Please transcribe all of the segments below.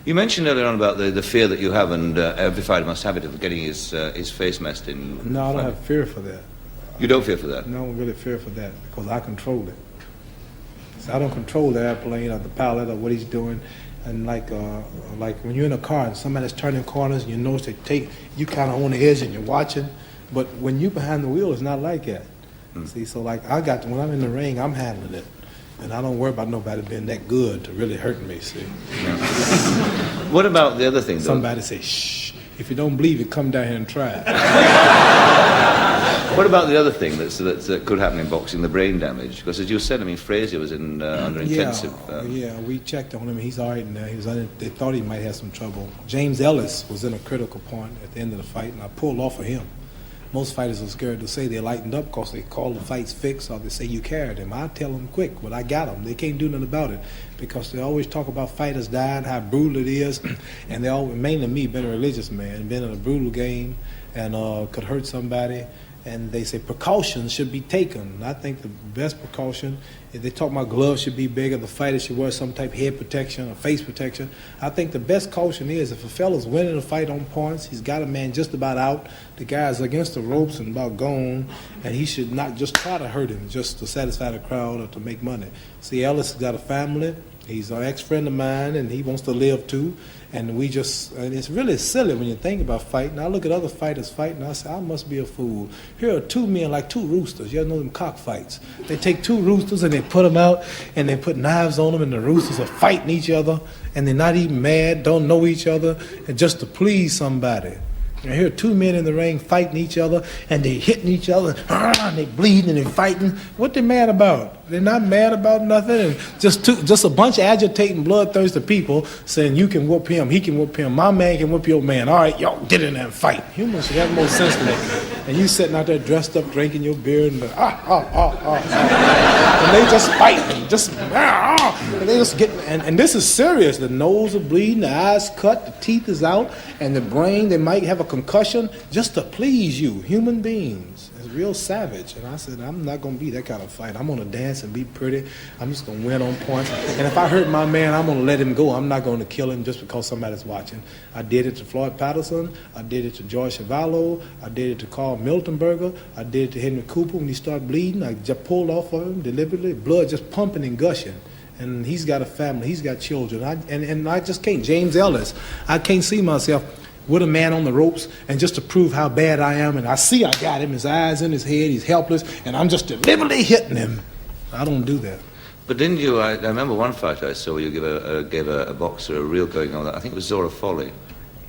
You mentioned earlier on about the fear that you have, and every fighter must have it, of getting his face messed in. No, I don't have fear for that. You don't fear for that? No, I don't really fear for that because I control it. So I don't control the airplane or the pilot or what he's doing. And like when you're in a car and somebody's turning corners and you notice you kind of on the edge and you're watching. But when you're behind the wheel, it's not like that. See, so like when I'm in the ring, I'm handling it. And I don't worry about nobody being that good to really hurt me, see. Yeah. What about the other thing, though? Somebody say, shh, if you don't believe it, come down here and try it. What about the other thing that could happen in boxing, the brain damage? Because as you said, I mean, Frazier was under intensive... Yeah, we checked on him. He's all right now. They thought he might have some trouble. James Ellis was in a critical point at the end of the fight, and I pulled off of him. Most fighters are scared to say they lightened up because they call the fights fixed or they say you carried them. I tell them quick, but I got them. They can't do nothing about it because they always talk about fighters dying, how brutal it is, and they always, mainly me, being a religious man, been in a brutal game and could hurt somebody. And they say precautions should be taken. I think the best precaution, if they talk about gloves should be bigger, the fighter should wear some type of head protection or face protection. I think the best caution is if a fella's winning a fight on points, he's got a man just about out, the guy's against the ropes and about gone, and he should not just try to hurt him just to satisfy the crowd or to make money. See, Ellis has got a family. He's an ex-friend of mine, and he wants to live too. And it's really silly when you think about fighting. I look at other fighters fighting, and I say, I must be a fool. Here are two men like two roosters. You know them cockfights. They take two roosters and they put them out, and they put knives on them, and the roosters are fighting each other, and they're not even mad, don't know each other, and just to please somebody. And here are two men in the ring fighting each other, and they hitting each other, and they bleeding and they fighting. What they mad about? They're not mad about nothing. And just a bunch of agitating, bloodthirsty people saying you can whoop him, he can whoop him, my man can whoop your man. All right, y'all get in there and fight. Humans should have more sense than that. And you sitting out there dressed up, drinking your beer, and and they just fight, and they just get. And this is serious. The nose is bleeding, the eyes cut, the teeth is out, and the brain. They might have a concussion just to please you, human beings. It's real savage. And I said, I'm not going to be that kind of fight. I'm going to dance and be pretty. I'm just going to win on points. And if I hurt my man, I'm going to let him go. I'm not going to kill him just because somebody's watching. I did it to Floyd Patterson. I did it to George Chuvalo. I did it to Carl Miltonberger. I did it to Henry Cooper when he started bleeding. I just pulled off of him deliberately, blood just pumping and gushing. And he's got a family. He's got children. And I just can't. James Ellis, I can't see myself with a man on the ropes and just to prove how bad I am. And I see I got him, his eyes in his head, he's helpless, and I'm just deliberately hitting him. I don't do that. But didn't you, I remember one fight I saw where you gave a boxer a real going on that. I think it was Zora Foley.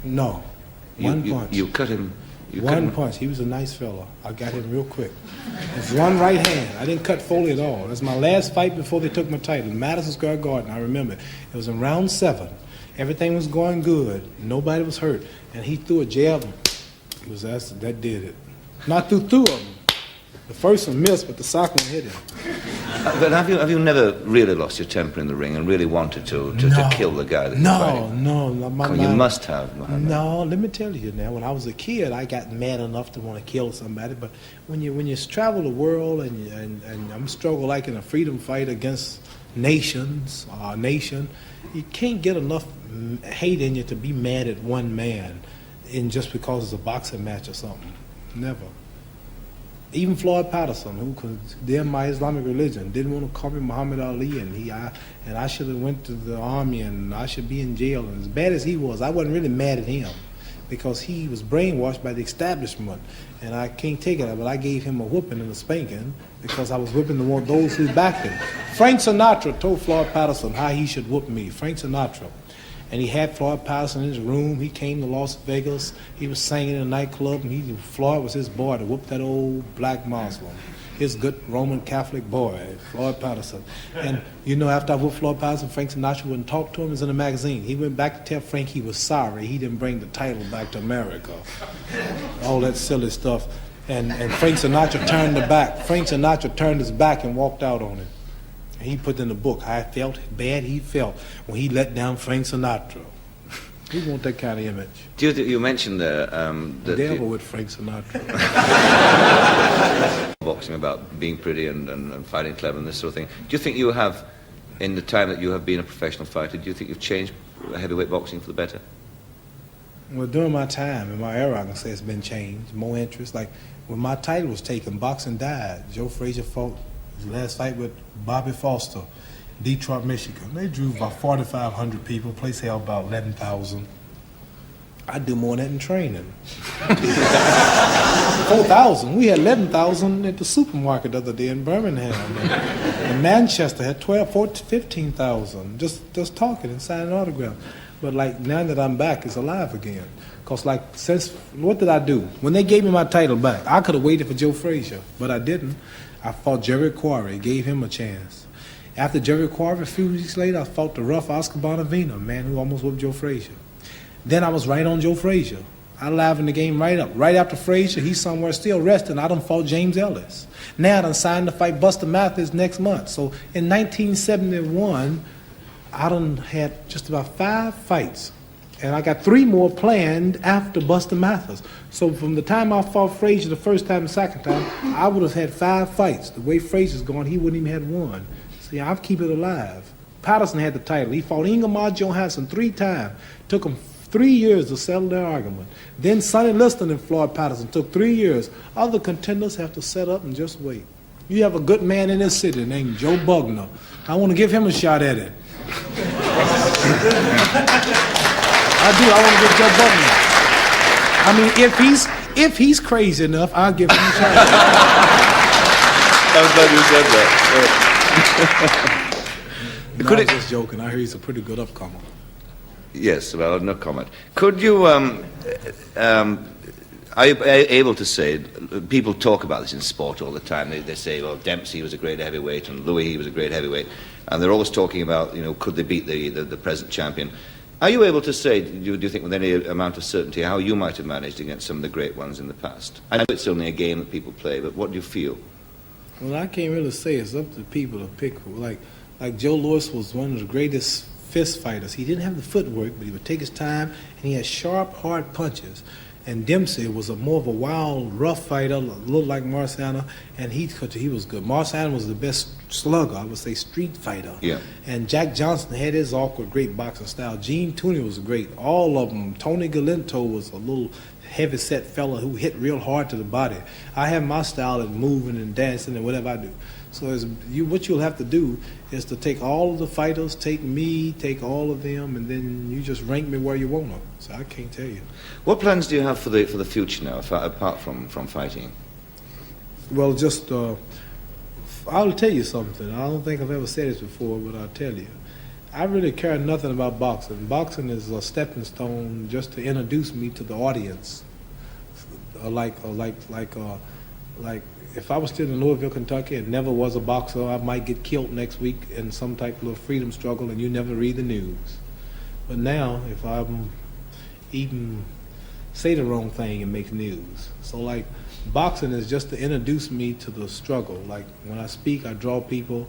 No, one punch. You cut him. One punch. He was a nice fella. I got him real quick. It's one right hand. I didn't cut Foley at all. That's my last fight before they took my title. Madison Square Garden, I remember. It was in round 7. Everything was going good. Nobody was hurt. And he threw a jab. That did it. Not through two of them. The first one missed, but the second one hit him. But have you never really lost your temper in the ring and really wanted to kill the guy that you're fighting? No. You must have, Muhamma. No, let me tell you now. When I was a kid, I got mad enough to want to kill somebody. But when you travel the world and I'm struggling like in a freedom fight against nations, our nation, you can't get enough hate in you to be mad at one man just because it's a boxing match or something. Never. Even Floyd Patterson, who condemned my Islamic religion, didn't want to call me Muhammad Ali, and I should have went to the army, and I should be in jail. And as bad as he was, I wasn't really mad at him because he was brainwashed by the establishment, and I can't take it. But I gave him a whooping and a spanking because I was whipping those who backed him. Frank Sinatra told Floyd Patterson how he should whoop me. Frank Sinatra. And he had Floyd Patterson in his room. He came to Las Vegas. He was singing in a nightclub, and Floyd was his boy to whoop that old black Muslim, his good Roman Catholic boy, Floyd Patterson. And after I whooped Floyd Patterson, Frank Sinatra wouldn't talk to him. It was in a magazine. He went back to tell Frank he was sorry. He didn't bring the title back to America. All that silly stuff. And Frank Sinatra turned his back and walked out on him. He put in the book how bad he felt when he let down Frank Sinatra. He want that kind of image. You mentioned the devil with Frank Sinatra. Boxing about being pretty and fighting clever and this sort of thing. Do you think you have, in the time that you have been a professional fighter, do you think you've changed heavyweight boxing for the better? Well, during my time, in my era, I can say it's been changed. More interest. Like, when my title was taken, boxing died. Joe Frazier fought his last fight with Bobby Foster, Detroit, Michigan. They drew about 4,500 people. Place held about 11,000. I do more than that in training. 4,000. We had 11,000 at the supermarket the other day in Birmingham. And Manchester had 12, 14, 15,000. Just talking and signing autographs. But like now that I'm back, it's alive again. Cause like since what did I do? When they gave me my title back, I could have waited for Joe Frazier, but I didn't. I fought Jerry Quarry, gave him a chance. After Jerry Quarry, a few weeks later, I fought the rough Oscar Bonavina, a man who almost whooped Joe Frazier. Then I was right on Joe Frazier. I livened the game right up. Right after Frazier, he's somewhere still resting. I done fought James Ellis. Now I done signed to fight Buster Mathis next month. So in 1971, I done had just about 5 fights. And I got 3 more planned after Buster Mathis. So from the time I fought Frazier the first time and second time, I would have had 5 fights. The way Frazier's going, he wouldn't even have 1. See, I've keep it alive. Patterson had the title. He fought Ingemar Johansson 3 times. Took him 3 years to settle their argument. Then Sonny Liston and Floyd Patterson took 3 years. Other contenders have to set up and just wait. You have a good man in this city named Joe Bugner. I want to give him a shot at it. I do. I want to give Joe Bugner. I mean, if he's crazy enough, I'll give him a shot. I'm glad you said that. No, I'm just joking. I hear he's a pretty good upcomer. Yes, well, no comment. Could you, are you able to say, people talk about this in sport all the time, they say, well, Dempsey was a great heavyweight and Louis, he was a great heavyweight, and they're always talking about, could they beat the present champion? Are you able to say, do you think with any amount of certainty, how you might have managed against some of the great ones in the past? I know it's only a game that people play, but what do you feel? Well, I can't really say. It's up to people to pick. Like Joe Louis was one of the greatest fist fighters. He didn't have the footwork, but he would take his time, and he had sharp, hard punches. And Dempsey was more of a wild, rough fighter, a little like Marciano, and he was good. Marciano was the best slugger, I would say, street fighter. Yeah. And Jack Johnson had his awkward, great boxing style. Gene Tooney was great. All of them. Tony Galinto was a little heavy-set fella who hit real hard to the body. I have my style of moving and dancing and whatever I do. So what you'll have to do is to take all of the fighters, take me, take all of them, and then you just rank me where you want them. So I can't tell you. What plans do you have for the future now, apart from fighting? Well, just I'll tell you something. I don't think I've ever said this before, but I'll tell you. I really care nothing about boxing. Boxing is a stepping stone just to introduce me to the audience. Like if I was still in Louisville, Kentucky, and never was a boxer, I might get killed next week in some type of little freedom struggle, and you never read the news. But now, if I'm even say the wrong thing, it makes news. So like, boxing is just to introduce me to the struggle. Like when I speak, I draw people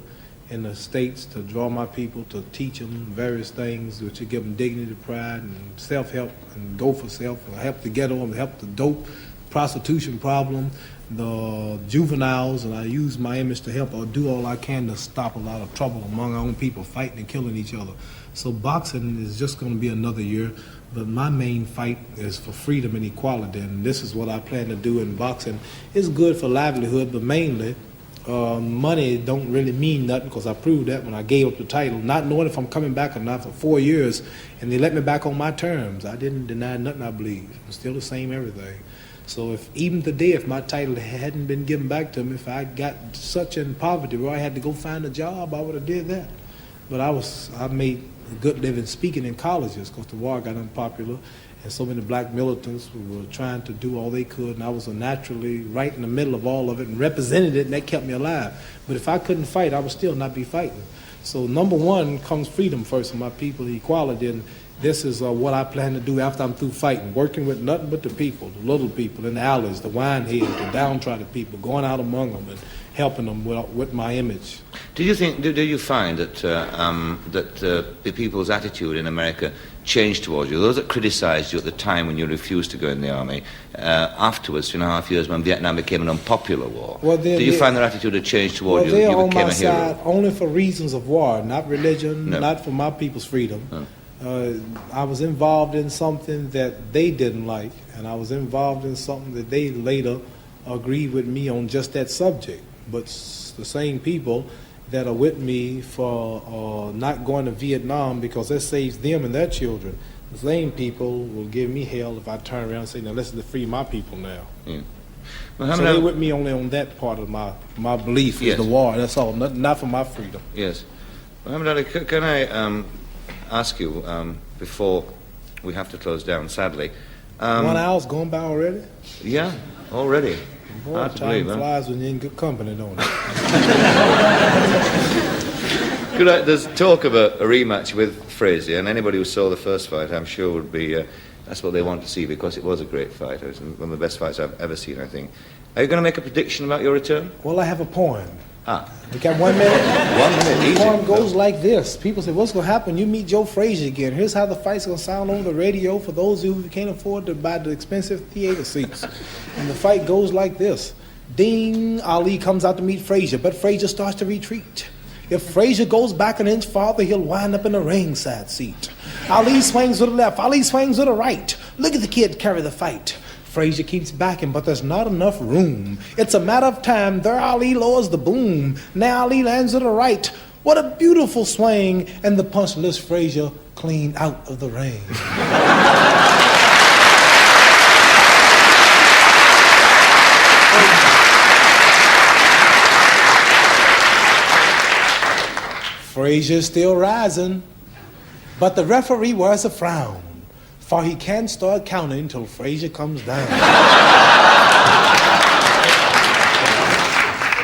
in the States to draw my people, to teach them various things which will give them dignity, pride, and self-help, and go for self, and help the ghetto, and help the dope, prostitution problem, the juveniles, and I use my image to help or do all I can to stop a lot of trouble among our own people, fighting and killing each other. So boxing is just going to be another year, but my main fight is for freedom and equality, and this is what I plan to do in boxing. It's good for livelihood, but mainly money don't really mean nothing, because I proved that when I gave up the title, not knowing if I'm coming back or not for 4 years, and they let me back on my terms. I didn't deny nothing, I believe. I'm still the same everything. So if even today, if my title hadn't been given back to me, if I got such in poverty where I had to go find a job, I would have did that. But I made a good living speaking in colleges, because the war got unpopular, and so many black militants were trying to do all they could, and I was naturally right in the middle of all of it and represented it, and that kept me alive. But if I couldn't fight, I would still not be fighting. So number one comes freedom first for my people, equality, and this is what I plan to do after I'm through fighting, working with nothing but the people, the little people in the alleys, the wine heads, the downtrodden people, going out among them and helping them with my image. Do you find that the people's attitude in America changed towards you? Those that criticized you at the time when you refused to go in the army, afterwards, 2.5 years when Vietnam became an unpopular war, do you find their attitude had changed towards you? You became a hero? Side only for reasons of war, not religion, not for my people's freedom. I was involved in something that they didn't like, and I was involved in something that they later agreed with me on just that subject. But the same people that are with me for not going to Vietnam because that saves them and their children, the same people will give me hell if I turn around and say, now let's free my people now. Yeah. So they're with me only on that part of my belief is the war. That's all, not for my freedom. Yes. Muhammad Ali, can I ask you, before we have to close down, sadly. 1 hour's gone by already? Yeah, already. Boy, Hard to time believe, huh? flies when you're in good company, don't it? There's talk of a rematch with Frazier, and anybody who saw the first fight, I'm sure, would be... that's what they want to see, because it was a great fight. It was one of the best fights I've ever seen, I think. Are you going to make a prediction about your return? Well, I have a poem. Ah. You got 1 minute? 1 minute, easy. The poem goes like this. People say, what's going to happen when you meet Joe Frazier again? Here's how the fight's going to sound over the radio for those who can't afford to buy the expensive theater seats. And the fight goes like this. Ding, Ali comes out to meet Frazier, but Frazier starts to retreat. If Frazier goes back an inch farther, he'll wind up in a ringside seat. Ali swings to the left, Ali swings to the right. Look at the kid carry the fight. Frazier keeps backing, but there's not enough room. It's a matter of time. There Ali lowers the boom. Now Ali lands to the right. What a beautiful swing. And the punch lifts Frazier clean out of the ring. Frazier's still rising, but the referee wears a frown, for he can't start counting until Frazier comes down.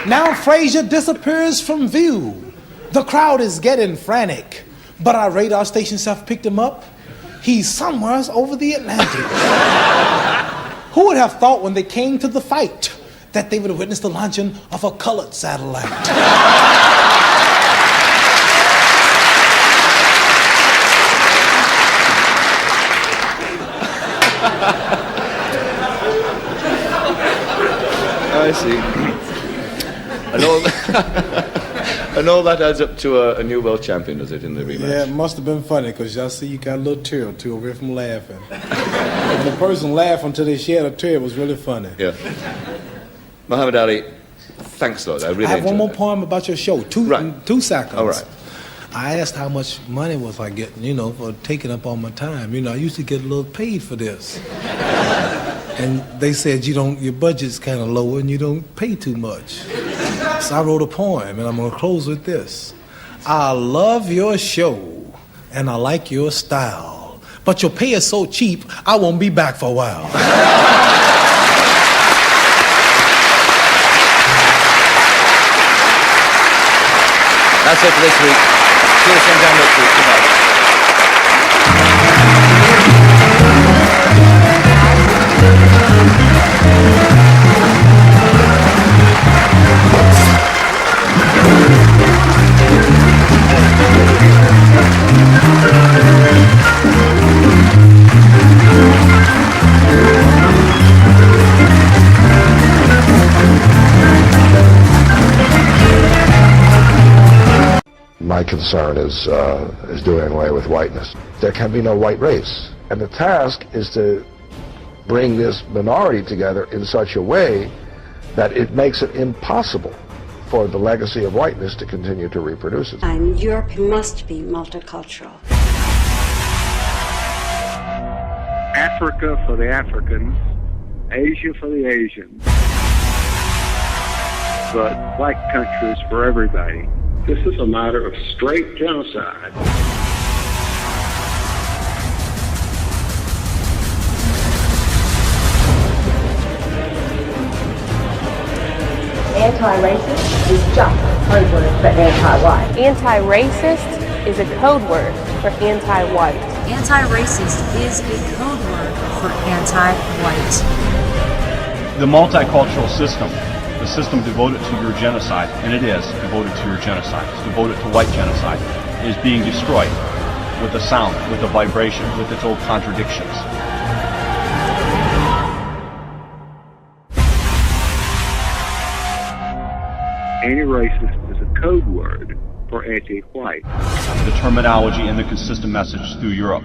Now Frazier disappears from view. The crowd is getting frantic, but our radar stations have picked him up. He's somewhere over the Atlantic. Who would have thought when they came to the fight that they would have witnessed the launching of a colored satellite? I see. And all that adds up to a new world champion, does it, in the rematch? Yeah, it must have been funny, because y'all see you got a little tear or two away from laughing. And the person laughed until they shed a tear. It was really funny. Yeah. Muhammad Ali, thanks a lot. I really have one more that. poem about your show. 2 seconds. All right. I asked how much money was I getting, for taking up all my time. I used to get a little paid for this. And they said, your budget's kind of low and you don't pay too much. So I wrote a poem, and I'm going to close with this. I love your show, and I like your style, but your pay is so cheap, I won't be back for a while. That's it for this week. See you sometime next week. Goodbye. My concern is doing away with whiteness. There can be no white race. And the task is to bring this minority together in such a way that it makes it impossible for the legacy of whiteness to continue to reproduce itself. And Europe must be multicultural. Africa for the Africans, Asia for the Asians, but black countries for everybody. This is a matter of straight genocide. Anti-racist is just a code word for anti-white. Anti-racist is a code word for anti-white. Anti-racist is a code word for anti-white. The multicultural system, the system devoted to your genocide, and it is devoted to your genocide, it's devoted to white genocide, is being destroyed with the sound, with the vibration, with its old contradictions. Anti-racist is a code word for anti-white. The terminology and the consistent message through Europe.